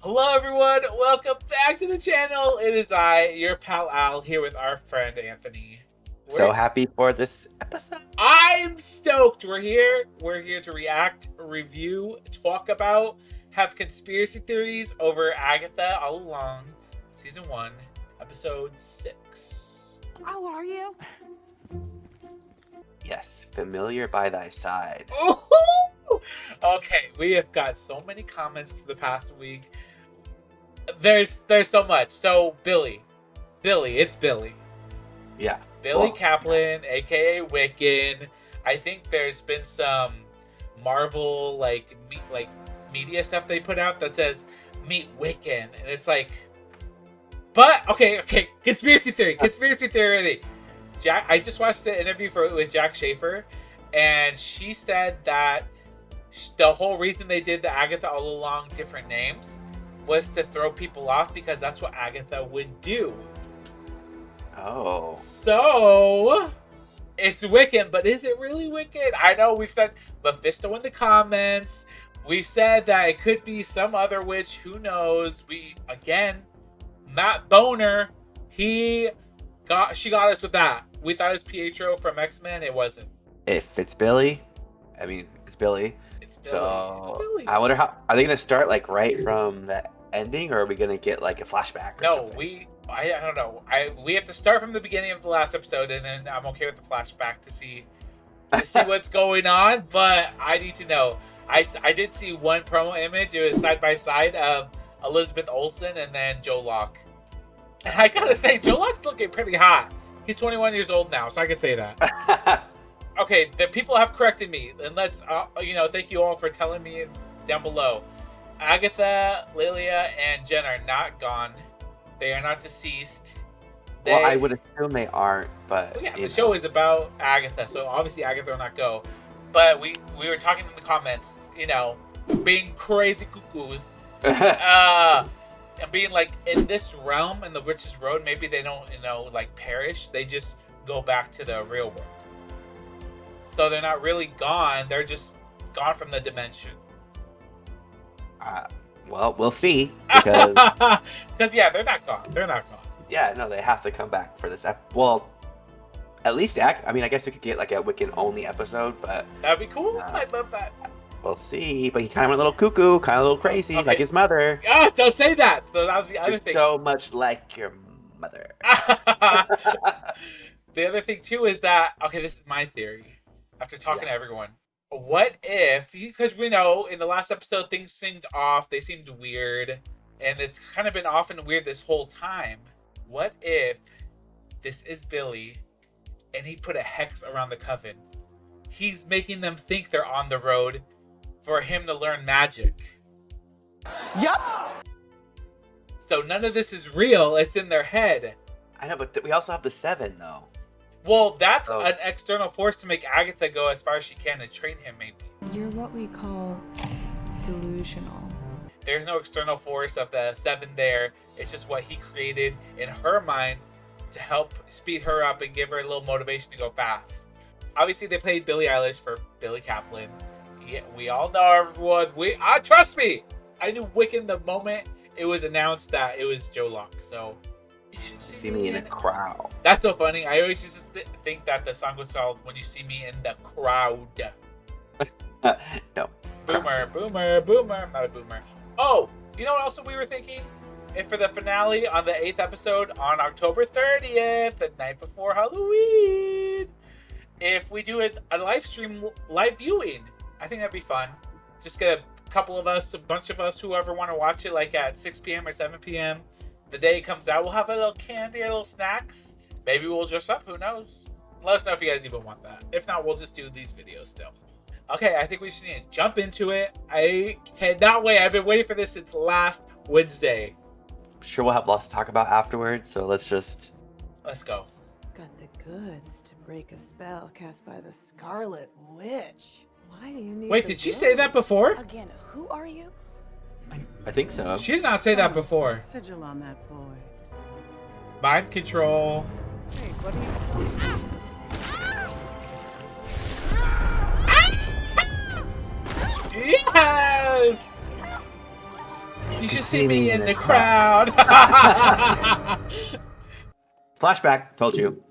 Hello everyone, welcome back to the channel. It is I, your pal Al, here with our friend Anthony. So happy for this episode. I'm stoked. We're here to react, review, talk about, have conspiracy theories over Agatha All Along, Season 1, Episode 6. How are you? Yes, familiar by thy side. Ooh! Okay, we have got so many comments for the past week. There's so much. So Billy, it's Billy. Yeah. Billy Kaplan, aka Wiccan. I think there's been some Marvel media stuff they put out that says meet Wiccan, and it's like, but okay, conspiracy theory. I just watched the interview with Jac Schaeffer, and she said that the whole reason they did the Agatha All Along different names was to throw people off because that's what Agatha would do. Oh. So, it's Wiccan, but is it really Wiccan? I know we've said Mephisto in the comments. We've said that it could be some other witch. Who knows? Matt Boner, she got us with that. We thought it was Pietro from X-Men. It wasn't. If it's Billy, I mean, it's Billy. It's Billy. So, it's Billy. I wonder how, are they going to start like right from the ending, or are we going to get like a flashback or something? I don't know. We have to start from the beginning of the last episode, and then I'm okay with the flashback to see what's going on. But I need to know. I did see one promo image. It was side by side of Elizabeth Olsen and then Joe Locke. And I gotta say, Joe Locke's looking pretty hot. He's 21 years old now, so I can say that. Okay, the people have corrected me, and let's thank you all for telling me down below. Agatha, Lilia, and Jen are not gone. They are not deceased. Well, I would assume they aren't, but the show is about Agatha, so obviously Agatha will not go. But we were talking in the comments, being crazy cuckoos, and being like in this realm in the Witch's Road, maybe they don't perish. They just go back to the real world. So they're not really gone. They're just gone from the dimension. Well, we'll see. Because they're not gone. Yeah, no, they have to come back for this. Well, at least I guess we could get like a Wiccan only episode, but that'd be cool. I'd love that. We'll see. But he kind of went a little cuckoo, kind of a little crazy, like his mother. Oh, don't say that. So that was the other thing. So much like your mother. The other thing too is that this is my theory. After talking to everyone, what if, because we know in the last episode things seemed off, they seemed weird, and it's kind of been off and weird this whole time. What if this is Billy and he put a hex around the coven? He's making them think they're on the road for him to learn magic. Yup. So none of this is real, it's in their head. I know, but we also have the 7 though. Well, that's an external force to make Agatha go as far as she can to train him, maybe. You're what we call delusional. There's no external force of the 7 there. It's just what he created in her mind to help speed her up and give her a little motivation to go fast. Obviously, they played Billie Eilish for Billy Kaplan. We all know everyone. Trust me, I knew Wiccan the moment it was announced that it was Joe Locke. So you should see me in a crowd. That's so funny. I always used to think that the song was called "When You See Me in the Crowd." No. Boomer. I'm not a boomer. Oh, you know what else we were thinking? And for the finale on the 8th episode on October 30th, the night before Halloween, if we do a live stream, live viewing, I think that'd be fun. Just get a bunch of us, whoever want to watch it, like at 6 p.m. or 7 p.m. The day it comes out, we'll have a little candy, a little snacks. Maybe we'll dress up, who knows? Let us know if you guys even want that. If not, we'll just do these videos still. Okay, I think we should need to jump into it. I cannot wait. I've been waiting for this since last Wednesday. I'm sure we'll have lots to talk about afterwards, so let's go. Got the goods to break a spell cast by the Scarlet Witch. Why do you need? Wait, did she say that before? Again, who are you? I think so. She did not say that before. Sigil on that boy. Mind control. Hey, what are you? Yes! You should see me in the crowd. Flashback. Told you.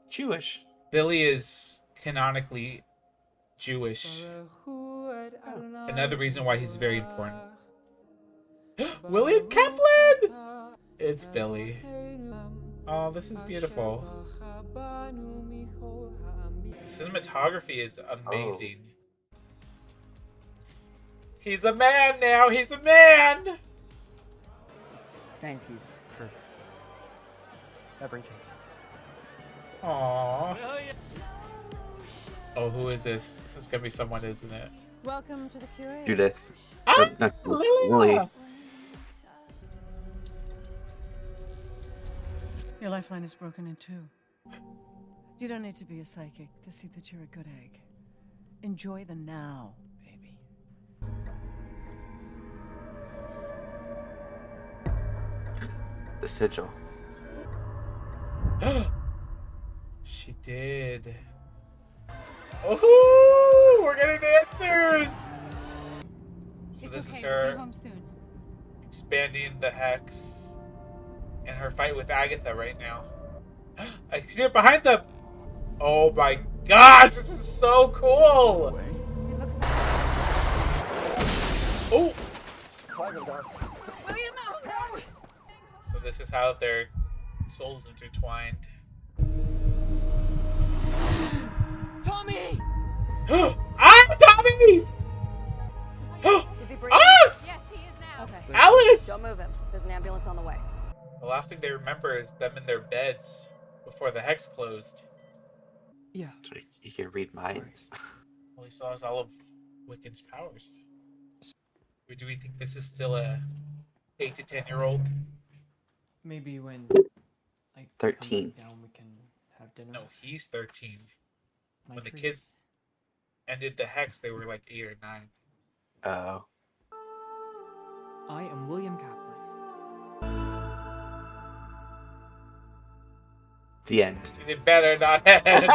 Jewish. Billy is canonically Jewish. Another reason why he's very important. William Kaplan! It's Billy. Oh, this is beautiful. The cinematography is amazing. He's a man now. He's a man. Thank you for everything. Aww. Oh, who is this? This is gonna be someone, isn't it? Welcome to the Curate. Judith. Ah, Not Lily. Lily. Your lifeline is broken in two. You don't need to be a psychic to see that you're a good egg. Enjoy the now, baby. The sigil. She did. Oh, we're getting answers. So this is her expanding the hex and her fight with Agatha right now. I see it behind them. Oh my gosh, this is so cool. Oh. So this is how their souls intertwined. Tommy! Ah, Tommy! Is he breathing? Ah! Yes, he is now. Okay. Alice! Don't move him. There's an ambulance on the way. The last thing they remember is them in their beds before the hex closed. Yeah. So you can read minds. Well, he still has all of Wiccan's powers. Or do we think this is still a 8 to 10-year-old? Maybe when I 13. come down, we can have dinner. No, he's 13. My When the treat. kids ended the hex, they were like 8 or 9. Oh. I am William Kaplan. The end. It better not end.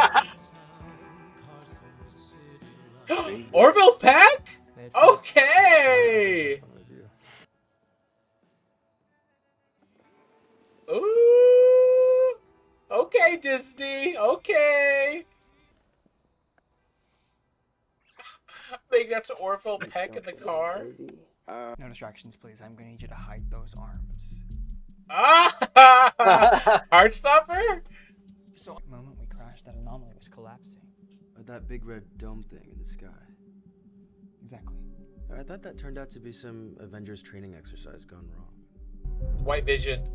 Orville Peck? Okay! Ooh! Okay, Disney. Okay. They got to Orville Peck in the car. No distractions, please. I'm gonna need you to hide those arms. Ah! Heartstopper? So, the moment we crashed, that anomaly was collapsing. That big red dome thing in the sky. Exactly. I thought that turned out to be some Avengers training exercise gone wrong. White Vision.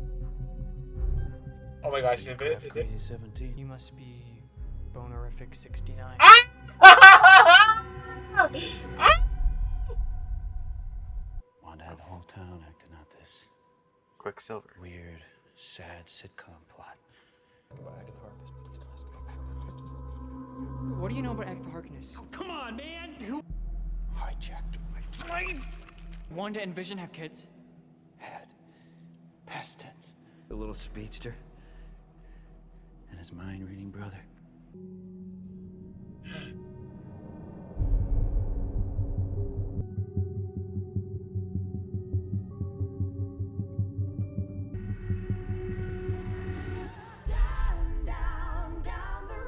Oh my gosh, is it? Is it? Crazy 17. You must be bonerific 69. Wanda had the whole town acting out this Quicksilver. weird, sad sitcom plot. What do you know about Agatha Harkness? Come on, man! Who Hijacked my life? Wanda and Vision have kids? head. Past tense. The little speedster. And his mind-reading brother.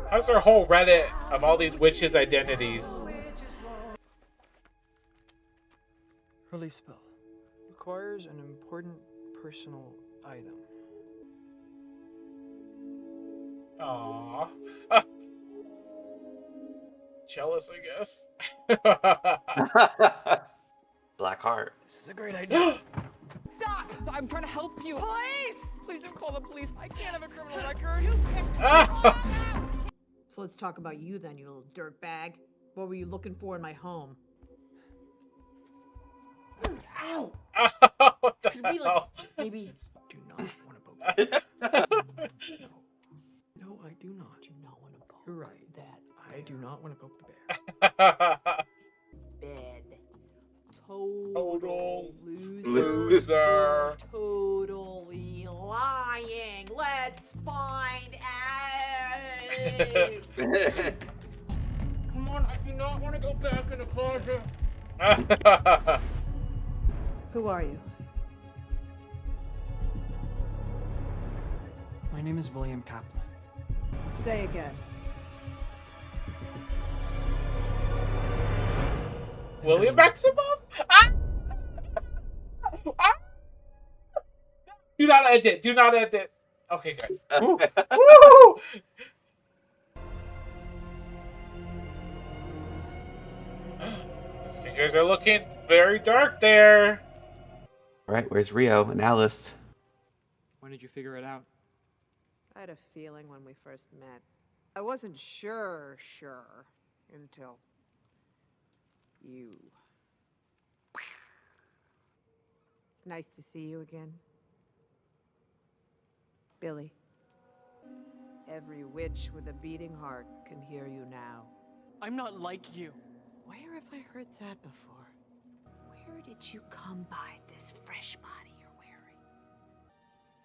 How's their whole Reddit of all these witches' identities? Release spell. Requires an important personal item. Aww. Jealous, I guess. Black Heart. This is a great idea. Stop! I'm trying to help you. Police! Please don't call the police. I can't have a criminal record. So let's talk about you then, you little dirtbag. What were you looking for in my home? Ow! What the Could we, like, hell? maybe... Do not want to poke. No, I do not. Do not want to poke You're right. that I do not want to poke the bear. bed. Total loser. Loser. Totally lying. Let's find out. Come on, I do not want to go back in the closet. Who are you? My name is William Kaplan. Say again. William Maximoff? Ah! Ah! Do not end it. Do not end it. Okay, good. Woo! Woo! His fingers are looking very dark there. All right, where's Rio and Alice? When did you figure it out? I had a feeling when we first met. I wasn't sure until you. It's nice to see you again. Billy. Every witch with a beating heart can hear you now. I'm not like you. Where have I heard that before? Where did you come by this fresh body you're wearing?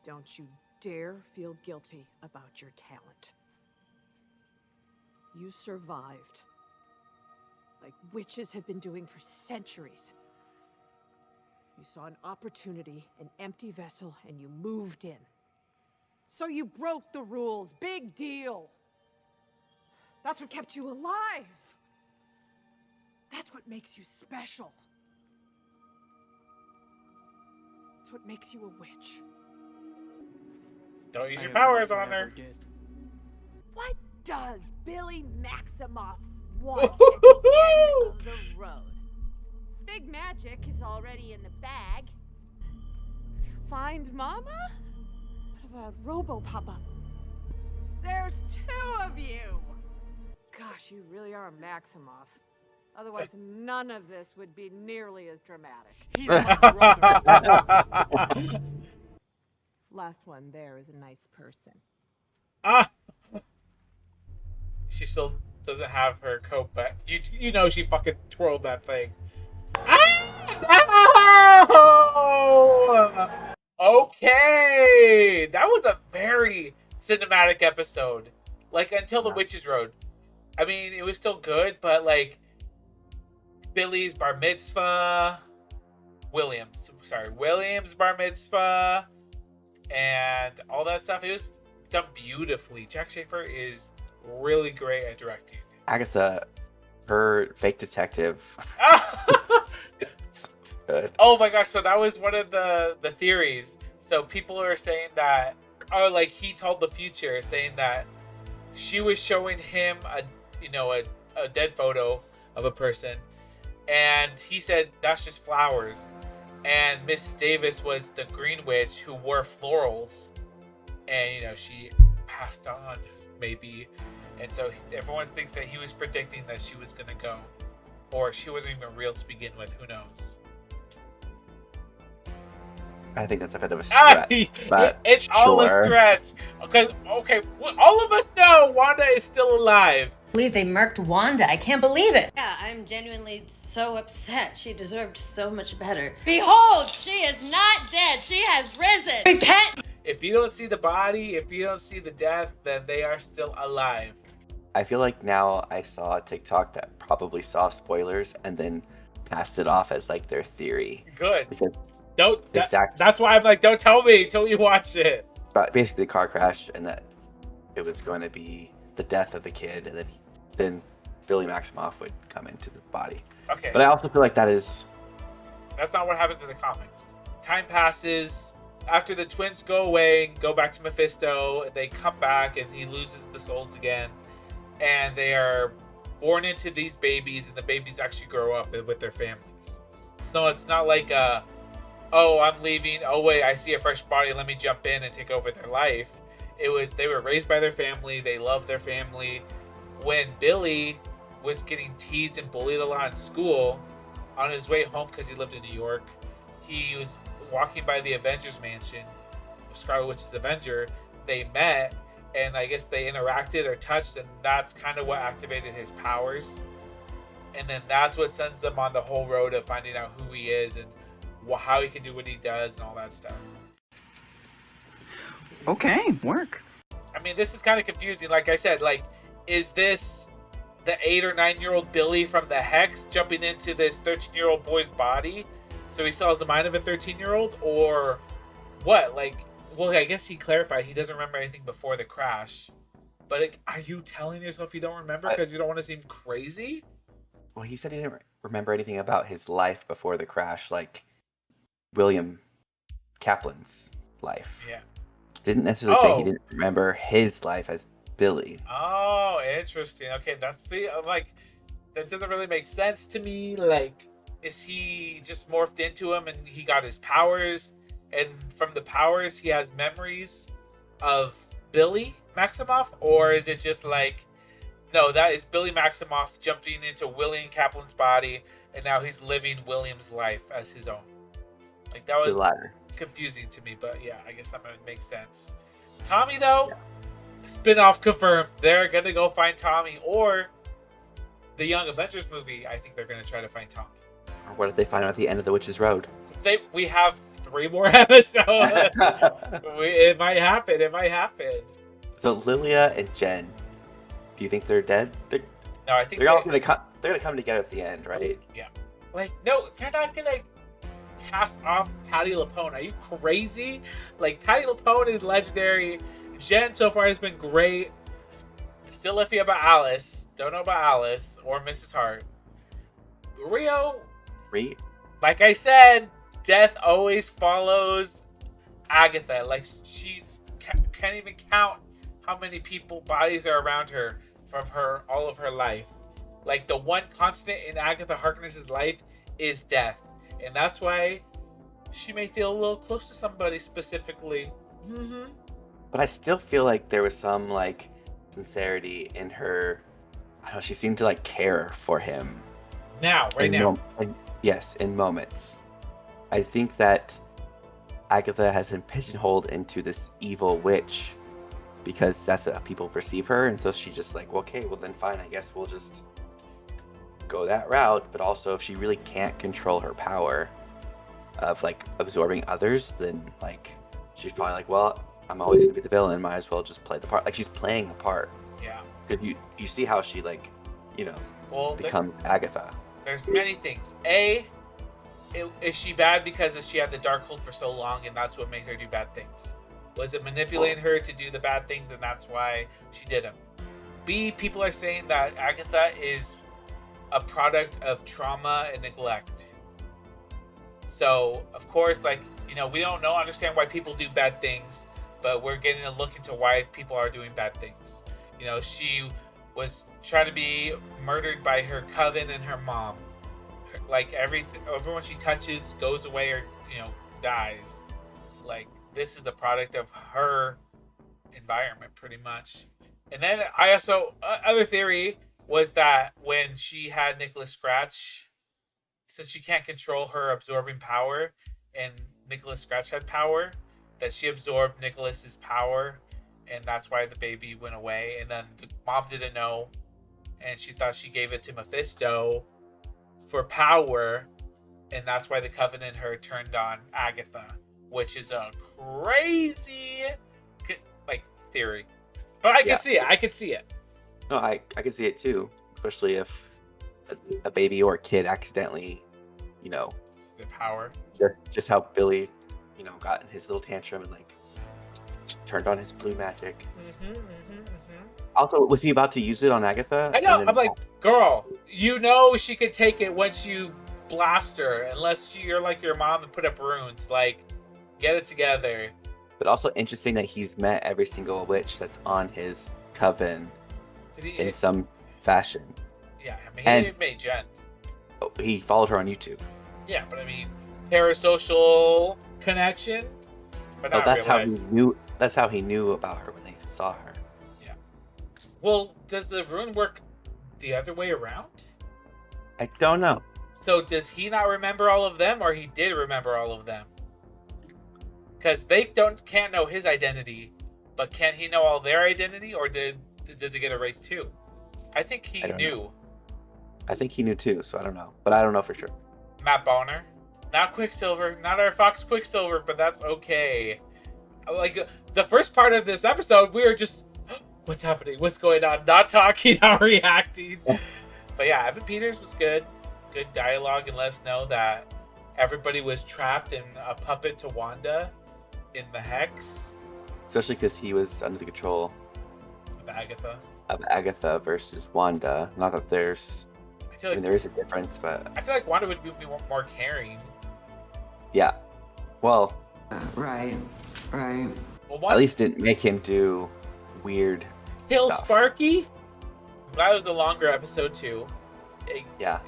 Don't you dare feel guilty about your talent. You survived. Like witches have been doing for centuries. You saw an opportunity, an empty vessel, and you moved in. So you broke the rules. Big deal. That's what kept you alive. That's what makes you special. It's what makes you a witch. Don't use I your have no powers idea on I ever her. did. What does Billy Maximoff want at the end of the road? Big magic is already in the bag. Find Mama? What about Robo Papa? There's two of you! Gosh, you really are a Maximoff. Otherwise, none of this would be nearly as dramatic. He's my brother. Last one there is a nice person. Ah! She still doesn't have her coat, but you know she fucking twirled that thing. Ah! No! Okay! That was a very cinematic episode. Like, until the Witches Road. I mean, it was still good, but like, Billy's bar mitzvah, Williams bar mitzvah, and all that stuff. It was done beautifully. Jac Schaeffer is really great at directing. Agatha, her fake detective. Good. Oh my gosh, so that was one of the theories. So people are saying that, like he told the future, saying that she was showing him a dead photo of a person, and he said that's just flowers, and Mrs. Davis was the Green Witch who wore florals, and she passed on maybe, and so everyone thinks that he was predicting that she was gonna go, or she wasn't even real to begin with. Who knows? I think that's a bit of a stretch, but it's all a sure. stretch. Because all of us know Wanda is still alive. I believe they murked Wanda. I can't believe it. Yeah, I'm genuinely so upset. She deserved so much better. Behold, she is not dead. She has risen. Repent. If you don't see the body, if you don't see the death, then they are still alive. I feel like now I saw a TikTok that probably saw spoilers and then passed it off as like their theory. Good. Because Exactly. That's why I'm like, don't tell me until you watch it. But basically, the car crash, and that it was going to be the death of the kid, and then Billy Maximoff would come into the body. Okay. But I also feel like that's not what happens in the comics. Time passes. After the twins go away and go back to Mephisto, they come back and he loses the souls again. And they are born into these babies, and the babies actually grow up with their families. So it's not like oh, I'm leaving. Oh, wait, I see a fresh body. Let me jump in and take over their life. They were raised by their family. They love their family. When Billy was getting teased and bullied a lot in school, on his way home, because he lived in New York, he was walking by the Avengers mansion, Scarlet Witch's Avenger. They met, and I guess they interacted or touched, and that's kind of what activated his powers. And then that's what sends him on the whole road of finding out who he is and how he can do what he does and all that stuff. Okay, work. I mean, this is kind of confusing. Like I said, is this the 8 or 9-year-old Billy from the Hex jumping into this 13-year-old boy's body? So he still has the mind of a 13-year-old, or what? Like, well, I guess he clarified he doesn't remember anything before the crash. But like, are you telling yourself you don't remember because you don't want to seem crazy? Well, he said he didn't remember anything about his life before the crash, like William Kaplan's life. Yeah. Didn't necessarily say he didn't remember his life as Billy. Oh, interesting. Okay, that's the like, that doesn't really make sense to me. Like, is he just morphed into him and he got his powers, and from the powers he has memories of Billy Maximoff, or is it just like, no, that is Billy Maximoff jumping into William Kaplan's body, and now he's living William's life as his own? Like, that was The latter. confusing to me, but yeah, I guess that would make sense. Tommy, though, spin-off confirmed. They're gonna go find Tommy, or the Young Avengers movie. I think they're gonna try to find Tommy. Or what if they find him at the end of The Witch's Road? We have 3 more episodes. It might happen. It might happen. So Lilia and Jen, do you think they're dead? No, I think They're all gonna come. They're gonna come together at the end, right? Yeah. Like, no, they're not gonna cast off Patti LuPone. Are you crazy? Like, Patti LuPone is legendary. Jen so far has been great. Still iffy about Alice. Don't know about Alice or Mrs. Hart. Rio, like I said, death always follows Agatha. Like, she can't even count how many bodies are around her from all of her life. Like, the one constant in Agatha Harkness's life is death. And that's why she may feel a little close to somebody specifically. Mm-hmm. But I still feel like there was some, like, sincerity in her. I don't know, she seemed to, like, care for him. Now. Yes, in moments. I think that Agatha has been pigeonholed into this evil witch because that's how people perceive her, and so she's just like, well, okay, well then fine, I guess we'll just go that route. But also, if she really can't control her power of, like, absorbing others, then, like, she's probably like, well, I'm always gonna be the villain, might as well just play the part. Like, she's playing a part. Yeah. Because you see how she, like, becomes Agatha. There's many things. A, is she bad because she had the Darkhold for so long and that's what made her do bad things? Was it manipulating her to do the bad things and that's why she did them? B, people are saying that Agatha is a product of trauma and neglect. So, of course, like, we don't understand why people do bad things, but we're getting a look into why people are doing bad things. She was trying to be murdered by her coven and her mom. Like, everyone she touches goes away or, dies. Like, this is the product of her environment, pretty much. And then I also, other theory was that when she had Nicholas Scratch, since she can't control her absorbing power, and Nicholas Scratch had power, that she absorbed Nicholas's power, and that's why the baby went away. And then the mom didn't know, and she thought she gave it to Mephisto for power, and that's why the Coven and her turned on Agatha, which is a crazy, like, theory. But I can see it. I can see it. No, I can see it too, especially if a baby or a kid accidentally, This is the power. Just how Billy, got in his little tantrum and, like, turned on his blue magic. Also, was he about to use it on Agatha? I know. I'm like, girl, she could take it once you blast her, unless you're like your mom and put up runes. Like, get it together. But also interesting that he's met every single witch that's on his coven in some fashion. Yeah, I mean, he didn't make Jen. He followed her on YouTube. Yeah, but I mean, parasocial connection. But not that's real how life. he knew. That's how he knew about her when they saw her. Yeah. Well, does the rune work the other way around? I don't know. So does he not remember all of them, or he did remember all of them? Because they can't know his identity, but can he know all their identity, or does it get erased too? I think he knew. I think he knew too, so I don't know. But I don't know for sure. Matt Bonner. Not Quicksilver. Not our Fox Quicksilver, but that's okay. Like, the first part of this episode, we were just, what's happening? What's going on? Not talking, not reacting. But yeah, Evan Peters was good. Good dialogue, and let us know that everybody was trapped and a puppet to Wanda in the hex Especially because he was under the control of Agatha. of Agatha versus Wanda. Not that there's, I feel I like mean, there is a difference, but Wanda would be more caring. yeah. Well, Right. Well, at Wanda least didn't make him do weird kill stuff. Sparky. Glad it was a longer episode too. Yeah.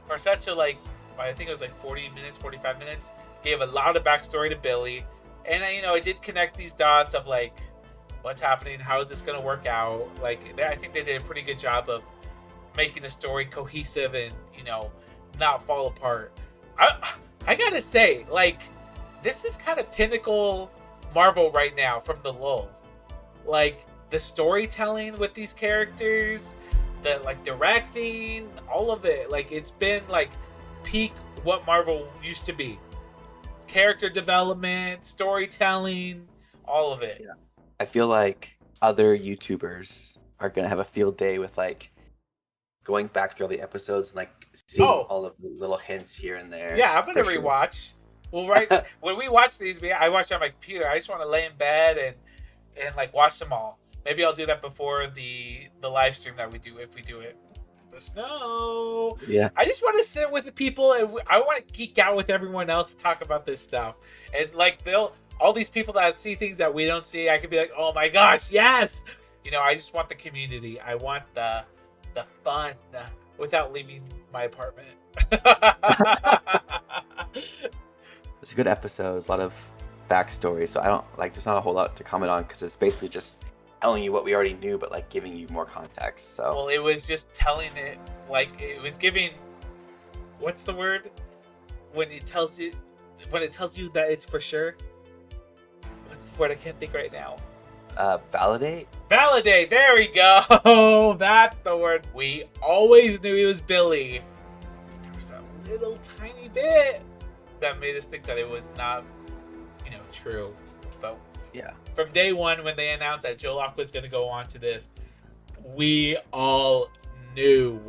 For such a I think it was like 40 minutes, 45 minutes. Gave a lot of backstory to Billy, and it did connect these dots of like what's happening, how is this gonna work out. I think they did a pretty good job of making the story cohesive and not fall apart. I gotta say, this is kind of pinnacle Marvel right now from the lull. The storytelling with these characters, the directing, all of it. It's been peak what Marvel used to be. Character development, storytelling, all of it. Yeah. I feel like other YouTubers are gonna have a field day with going back through the episodes and seeing all of the little hints here and there. Yeah, I'm gonna for sure. rewatch. Well, right when we watch these, I watch on my computer. I just want to lay in bed and watch them all. Maybe I'll do that before the live stream that we do if we do it. Let us know. Yeah. I just want to sit with the people and I want to geek out with everyone else to talk about this stuff. And all these people that see things that we don't see, I could be like, oh my gosh, yes. I just want the community. I want the fun without leaving my apartment. It's a good episode, a lot of backstory, so I don't there's not a whole lot to comment on because it's basically just telling you what we already knew, but giving you more context. So well, it was just telling it it was giving. What's the word when it tells you that it's for sure? What's the word? I can't think right now. Validate. Validate. There we go. That's the word. We always knew he was Billy. But there was that little tiny bit that made us think that it was not, true. But Yeah. from day one, when they announced that Joe Locke was going to go on to this, we all knew.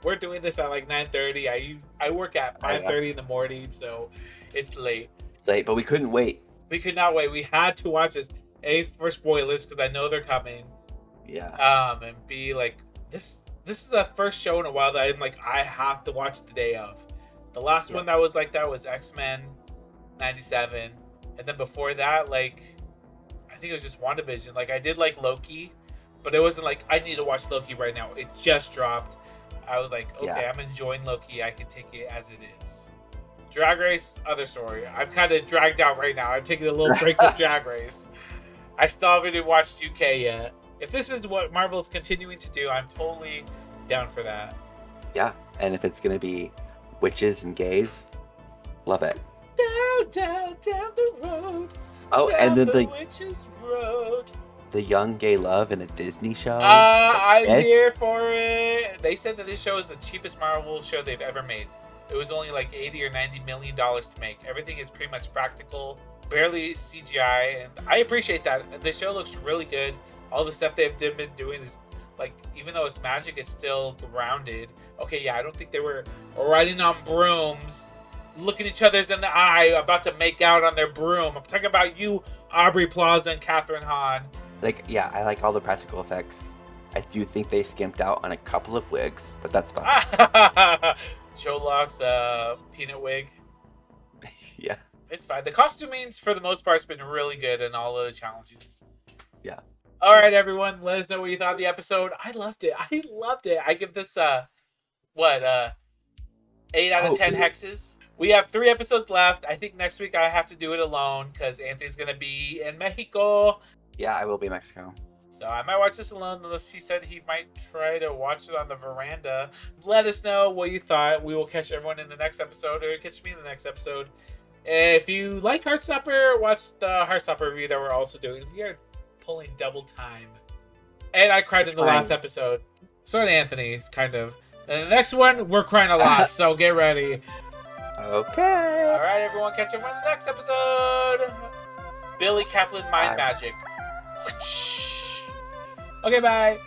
We're doing this at 9:30. I work at 5:30 in the morning, so it's late. It's late, but we couldn't wait. We could not wait. We had to watch this. A, for spoilers, because I know they're coming. Yeah. And B, this is the first show in a while that I'm I have to watch the day of. The last one that was that was X-Men 97. And then before that, I think it was just WandaVision. I did Loki, but it wasn't I need to watch Loki right now. It just dropped. I was okay, I'm enjoying Loki. I can take it as it is. Drag Race, other story. I'm kind of dragged out right now. I'm taking a little break from Drag Race. I still haven't even watched UK yet. If this is what Marvel is continuing to do, I'm totally down for that. Yeah, and if it's gonna be witches and gays, love it. Down the road. Oh, down and then the witch's road. the young gay love in a Disney show. I'm Yes. here for it. They said that this show is the cheapest Marvel show they've ever made. It was only $80 or $90 million to make. Everything is pretty much practical, barely CGI, and I appreciate that. The show looks really good. All the stuff they've been doing is even though it's magic, it's still grounded. Okay, yeah, I don't think they were riding on brooms, looking each other's in the eye, about to make out on their broom. I'm talking about you, Aubrey Plaza and Catherine Hahn. I like all the practical effects. I do think they skimped out on a couple of wigs, but that's fine. Joe Locke's peanut wig. Yeah. It's fine. The costuming's, for the most part, has been really good in all of the challenges. Yeah. All right, everyone. Let us know what you thought of the episode. I loved it. I give this, 8 out of 10 hexes. We have 3 episodes left. I think next week I have to do it alone because Anthony's going to be in Mexico. Yeah, I will be in Mexico. So I might watch this alone unless he said he might try to watch it on the veranda. Let us know what you thought. We will catch everyone in the next episode, or catch me in the next episode. If you like Heartstopper, watch the Heartstopper review that we're also doing. We are pulling double time. And I cried in the last episode. So did Anthony, kind of. And the next one, we're crying a lot, so get ready. Okay. All right, everyone, catch everyone in the next episode. Billy Kaplan Mind Magic. Okay, bye.